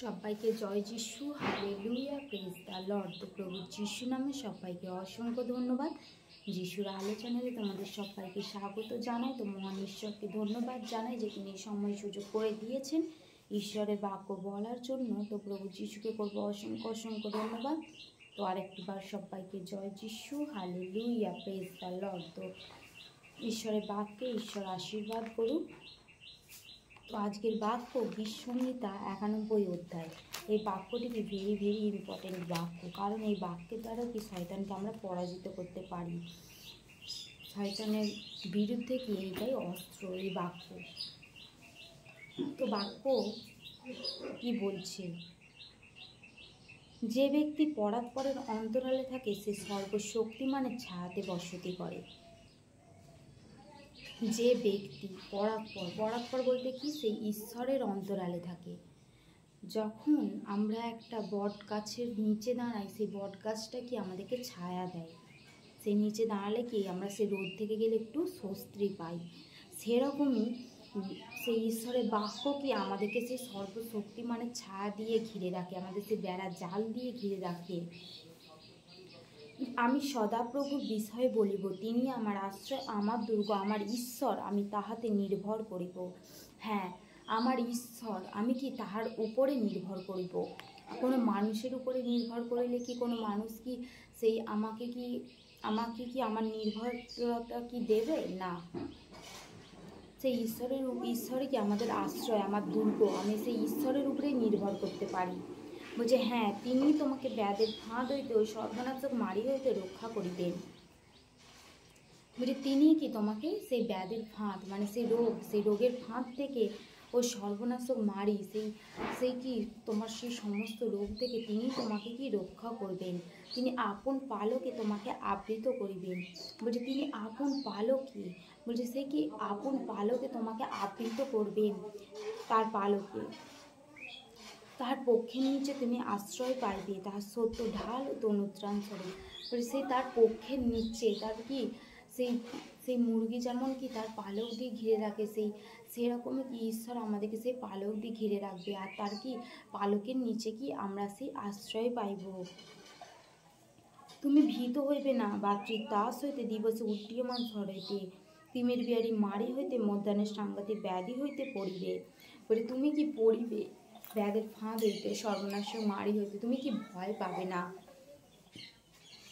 সবাইকে জয় যিশু, হালেলুয়া, প্রেজ দ্য লর্ড। তো প্রভু যিশু নামে সবাইকে অসংখ্য ধন্যবাদ। যিশুর আলো চ্যানেলে তোমাদের সবাইকে স্বাগত জানাই। তো মহান ঈশ্বরকে ধন্যবাদ জানাই যে তিনি সময় সুযোগ করে দিয়েছেন ঈশ্বরের বাক্য বলার জন্য। তো প্রভু যিশুকে করবো অসংখ্য অসংখ্য ধন্যবাদ। তো আরেকটিবার সবাইকে জয় যিশু, হালেলুয়া, প্রেজ দ্য লর্ড। তো ঈশ্বরের বাক্যে ঈশ্বর আশীর্বাদ করুক। তো আজকের বাক্য গীতসংহিতা 91 অধ্যায়। এই বাক্যটি ভেরি ভেরি ইম্পর্টেন্ট বাক্য, কারণ এই বাক্যের দ্বারা কি শয়তানকে আমরা পরাজিত করতে পারি। শয়তানের বিরুদ্ধে কি এইটাই অস্ত্র, এই বাক্য। তো বাক্য কি বলছে, যে ব্যক্তি পরাৎপরের অন্তরালে থাকে সে সর্বশক্তিমানের ছায়াতে বসতি করে। যে ব্যক্তি পরাৎপর বলতে কি, সেই ঈশ্বরের অন্তরালে থাকে। যখন আমরা একটা বট গাছের নিচে দাঁড়াই, সেই বট গাছটা কি আমাদেরকে ছায়া দেয়। সেই নিচে দাঁড়ালে কি আমরা সেই রোদ থেকে গেলে একটু স্বস্তি পাই। সেরকমই সেই ঈশ্বরের বাক্য কি আমাদেরকে সেই সর্বশক্তিমানের ছায়া দিয়ে ঘিরে রাখে, আমাদের সেই বেড়া জাল দিয়ে ঘিরে রাখে। আমি সদাপ্রভুর বিষয়ে বলিব, তিনি আমার আশ্রয়, আমার দুর্গ, আমার ঈশ্বর, আমি তাহাতে নির্ভর করিব। হ্যাঁ, আমার ঈশ্বর, আমি কি তাহার উপরে নির্ভর করিব। কোনো মানুষের উপরে নির্ভর করিলে কি কোনো মানুষ কি সেই আমাকে কি আমার নির্ভরতা কি দেবে? না। সেই ঈশ্বরে কি আমাদের আশ্রয়, আমার দুর্গ, আমি সেই ঈশ্বরের উপরেই নির্ভর করতে পারি। বলছে হ্যাঁ, তিনি তোমাকে ব্যাধের ফাঁদ হইতে, ওই সর্বনাশক মারি হইতে রক্ষা করিবেন। বলছে তিনি কি তোমাকে সেই ব্যাধের ফাঁদ, মানে সেই রোগের ফাঁদ থেকে, ওই সর্বনাশক মারি, সেই কি তোমার সেই সমস্ত রোগ থেকে তিনি তোমাকে কি রক্ষা করবেন। তিনি আপন পালকে তোমাকে আবৃত করিবেন। বলছে তিনি আপন পালকে, বলছে সে কি আপন পালকে তোমাকে আবৃত করবেন। তার পালকে, তার পক্ষের নিচে তুমি আশ্রয় পাইবে, তাহার সত্য ঢাল ও তনুত্রাণ স্বরূপ। বলে সেই তার পক্ষের নিচে, তার কি সেই মুরগি যেমন কি তার পালক দিয়ে ঘিরে রাখে, সেরকমই কি ঈশ্বর আমাদেরকে সেই পালক দিয়ে ঘিরে রাখবে। আর তার কি পালকের নিচে কি আমরা সেই আশ্রয় পাইব। তুমি ভীত হইবে না, বাত্রি তাস হইতে, দিবসে উড্ডীয়মান ঝড় হইতে, তিমির বিয়ারি মারি হইতে, মধ্যাহ্নের সাংঘাতিক ব্যাধি হইতে পড়িবে। বলে তুমি কি পড়িবে ব্যাধের ফাঁদ হইতে, সর্বনাশক মারি হইতে, তুমি কি ভয় পাবে না।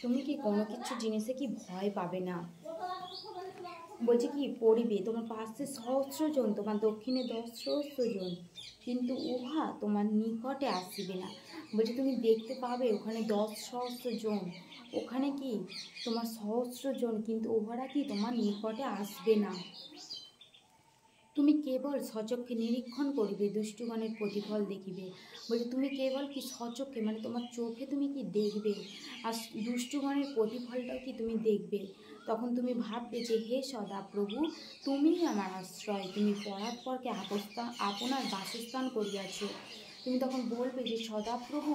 তুমি কি কোনো কিছু জিনিসে কি ভয় পাবে না। বলছে কি পড়িবে, তোমার পাশে 1,000 জন, তোমার দক্ষিণে 10,000 জন, কিন্তু উহা তোমার নিকটে আসিবে না। বলছে তুমি দেখতে পাবে ওখানে 10,000 জন, ওখানে কি তোমার 1,000 জন, কিন্তু উহারা কি তোমার নিকটে আসবে না। তুমি কেবল সচক্ষে নিরীক্ষণ করিবে, দুষ্টগণের প্রতিফল দেখিবে। বলছে তুমি কেবল কি সচক্ষে, মানে তোমার চোখে তুমি কি দেখবে, আর দুষ্টগণের প্রতিফলটাও কি তুমি দেখবে। তখন তুমি ভাববে যে হে সদাপ্রভু, তুমিই আমার আশ্রয়, তুমি পরাৎপরকে আপনার বাসস্থান করিয়াছ। তুমি তখন বলবে যে সদাপ্রভু,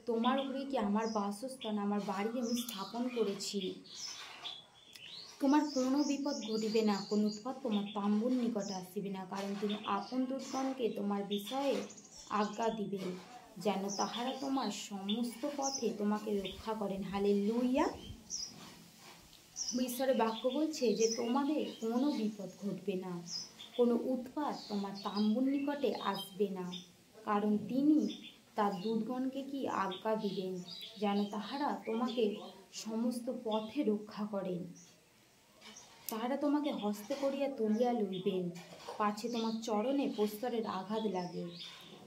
তোমার উপরে কি আমার বাসস্থান, আমার বাড়ি আমি স্থাপন করেছি। তোমার কোনো বিপদ ঘটিবে না, কোনো উৎপাত তোমার তাম্বুর নিকটে আসিবে না, কারণ তুমি আপন দূতগণকে তোমার বিষয়ে আজ্ঞা দিবেন, যেন তাহারা তোমার সমস্ত পথে তোমাকে রক্ষা করেন। হালেলুয়া। ঈশ্বরের বাক্য বলছে যে তোমাদের কোনো বিপদ ঘটবে না, কোনো উৎপাত তোমার তাম্বুর নিকটে আসবে না, কারণ তিনি তার দূতগণকে কি আজ্ঞা দিবেন, যেন তাহারা তোমাকে সমস্ত পথে রক্ষা করেন। তাহারা তোমাকে হস্তে করিয়া তুলিয়া লইবেন, পাছে তোমার চরণে প্রস্তরের আঘাত লাগে।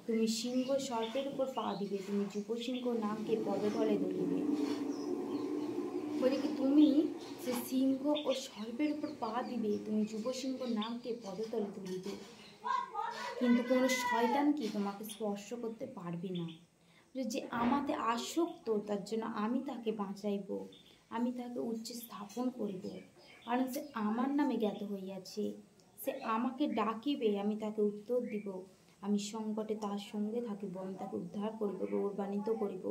তুমি সিংহ সর্পের উপর পা দিবে, তুমি যুবসিংহ নাগকে পদতলে ধরিবে। বলে কি তুমি সে সিংহ ও সর্পের উপর পা দিবে, তুমি যুবসিংহ নাগকে পদতলে ধরিবে, কিন্তু কোনো শয়তান কি তোমাকে স্পর্শ করতে পারবে না। যে আমাতে আসক্ত, তার জন্য আমি তাকে বাঁচাইব, আমি তাকে উচ্চে স্থাপন করিব, কারণ সে আমার নামে জ্ঞাত হইয়াছে। সে আমাকে ডাকিবে, আমি তাকে উত্তর দিব। আমি সংকটে তার সঙ্গে থাকিব, আমি তাকে উদ্ধার করিব, গৌরবান্বিত করিব।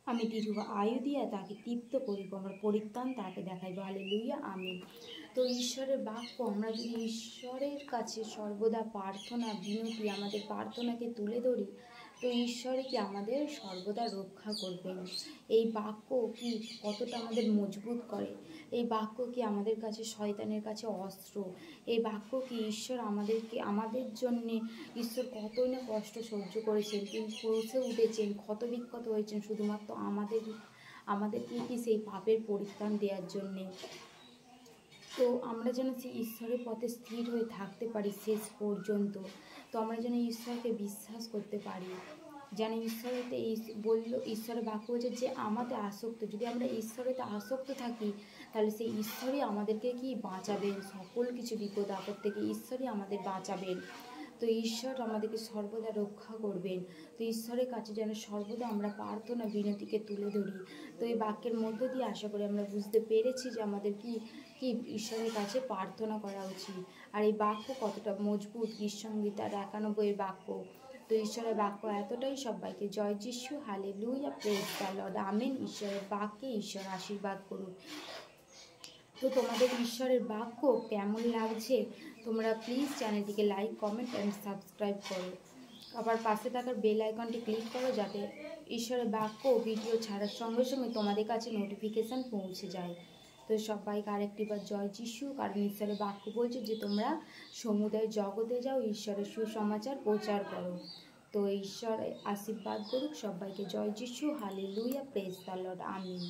আমি দীর্ঘ আয়ু দিয়া তাকে তৃপ্ত করিব, আমার পরিত্রাণ তাকে দেখাইব। হালেলুয়া, আমিন। তো ঈশ্বরের বাক্য, আমরা যদি ঈশ্বরের কাছে সর্বদা প্রার্থনা বিনতি আমাদের প্রার্থনাকে তুলে ধরি, তো ঈশ্বরে কি আমাদের সর্বদা রক্ষা করবেন। এই বাক্য কি কতটা আমাদের মজবুত করে, এই বাক্য কি আমাদের কাছে শয়তানের কাছে অস্ত্র, এই বাক্য কি ঈশ্বর আমাদের জন্যে ঈশ্বর কতই না কষ্ট সহ্য করেছেন, তিনি ক্রুশে উঠেছেন, ক্ষত বিক্ষত হয়েছেন শুধুমাত্র আমাদেরকে কি সেই পাপের পরিত্রাণ দেওয়ার জন্যে। তো আমরা যেন সেই ঈশ্বরের পথে স্থির হয়ে থাকতে পারি শেষ পর্যন্ত। তো আমরা যেন ঈশ্বরকে বিশ্বাস করতে পারি, যেন ঈশ্বরেতে ঈশ্বরের বাক্য বলছে যে আমাদের আসক্ত, যদি আমরা ঈশ্বরেতে আসক্ত থাকি তাহলে সেই ঈশ্বরই আমাদেরকে কি বাঁচাবেন, সকল কিছু বিপদ আপদ থেকে ঈশ্বরই আমাদের বাঁচাবেন। তো ঈশ্বর আমাদেরকে সর্বদা রক্ষা করবেন। তো ঈশ্বরের কাছে যেন সর্বদা আমরা প্রার্থনা বিনতিকে তুলে ধরি। তো এই বাক্যের মধ্য দিয়ে আশা করি আমরা বুঝতে পেরেছি যে আমাদের কি ঈশ্বরের কাছে প্রার্থনা করা উচিত, আর এই বাক্য কতটা মজবুত, গীতসংহিতার 91 বাক্য। তো ঈশ্বরের বাক্য এতটাই, সবাইকে জয় যিশু, hallelujah, praise the Lord, amen. ঈশ্বরের বাক্যে ঈশ্বর আশীর্বাদ করুন। তো তোমাদের ঈশ্বরের বাক্য কেমন লাগছে তোমরা প্লিজ চ্যানেলটিকে লাইক, কমেন্ট অ্যান্ড সাবস্ক্রাইব করো। আবার পাশে থাকার বেল আইকনটি ক্লিক করো যাতে ঈশ্বরের বাক্য ভিডিও ছাড়ার সঙ্গে সঙ্গে তোমাদের কাছে নোটিফিকেশান পৌঁছে যায়। তো সবাইকে আরেকটিবার জয় যিশু, কারণ ঈশ্বরের বাক্য বলছে যে তোমরা সমুদায় জগতে যাও, ঈশ্বরের সুসমাচার প্রচার করো। তো ঈশ্বর আশীর্বাদ করুক সবাইকে, জয় যিশু, hallelujah, praise the Lord, Amin.